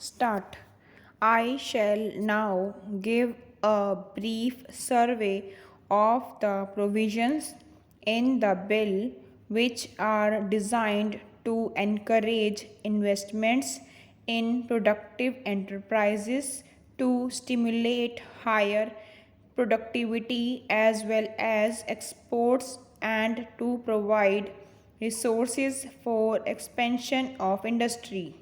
start. I shall now give a brief survey of the provisions in the bill which are designed to encourage investments in productive enterprises to stimulate higher productivity as well as exports and to provide resources for expansion of industry.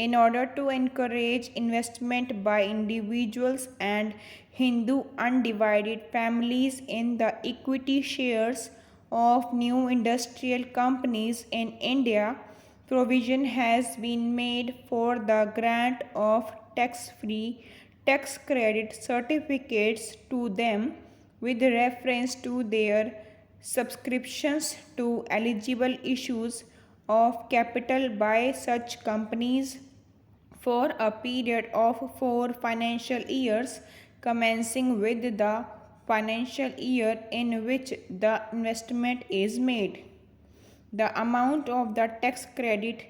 In order to encourage investment by individuals and Hindu undivided families in the equity shares of new industrial companies in India, provision has been made for the grant of tax-free tax credit certificates to them with reference to their subscriptions to eligible issues of capital by such companies for a period of 4 financial years commencing with the financial year in which the investment is made. The amount of the tax credit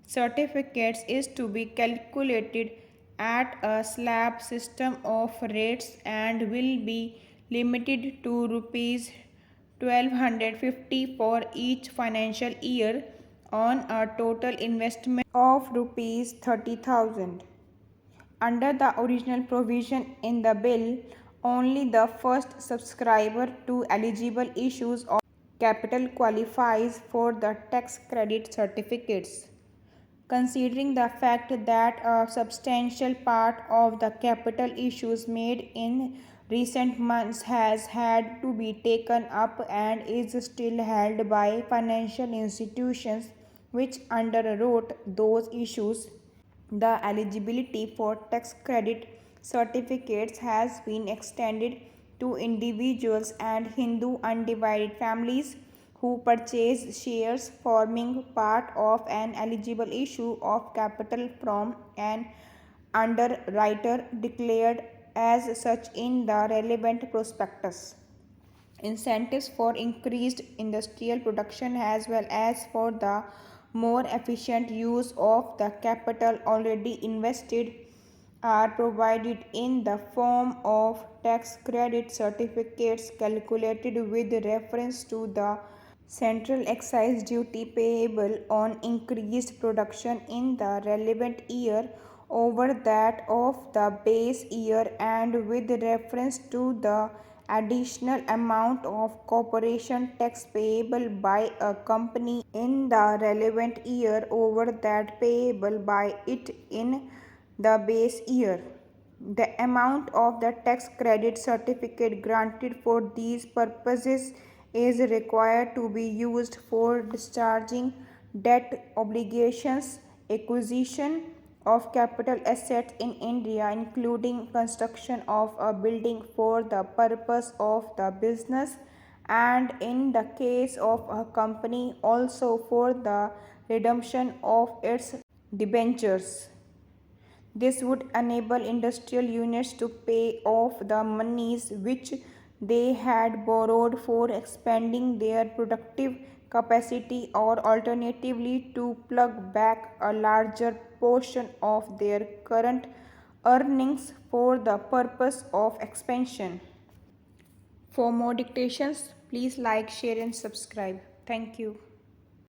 certificates is to be calculated at a slab system of rates and will be limited to rupees 1250 for each financial year on a total investment of rupees 30,000. Under the original provision in the bill, only the first subscriber to eligible issues of capital qualifies for the tax credit certificates. Considering the fact that a substantial part of the capital issues made in recent months has had to be taken up and is still held by financial institutions which underwrote those issues, the eligibility for tax credit certificates has been extended to individuals and Hindu undivided families who purchase shares forming part of an eligible issue of capital from an underwriter declared as such in the relevant prospectus. Incentives for increased industrial production as well as for the more efficient use of the capital already invested are provided in the form of tax credit certificates calculated with reference to the central excise duty payable on increased production in the relevant year over that of the base year and with reference to the additional amount of corporation tax payable by a company in the relevant year over that payable by it in the base year. The amount of the tax credit certificate granted for these purposes is required to be used for discharging debt obligations, acquisition of capital assets in India, including construction of a building for the purpose of the business, and in the case of a company, also for the redemption of its debentures. This would enable industrial units to pay off the monies which they had borrowed for expanding their productive capacity or alternatively to plug back a larger portion of their current earnings for the purpose of expansion. For more dictations, please like, share and subscribe. Thank you.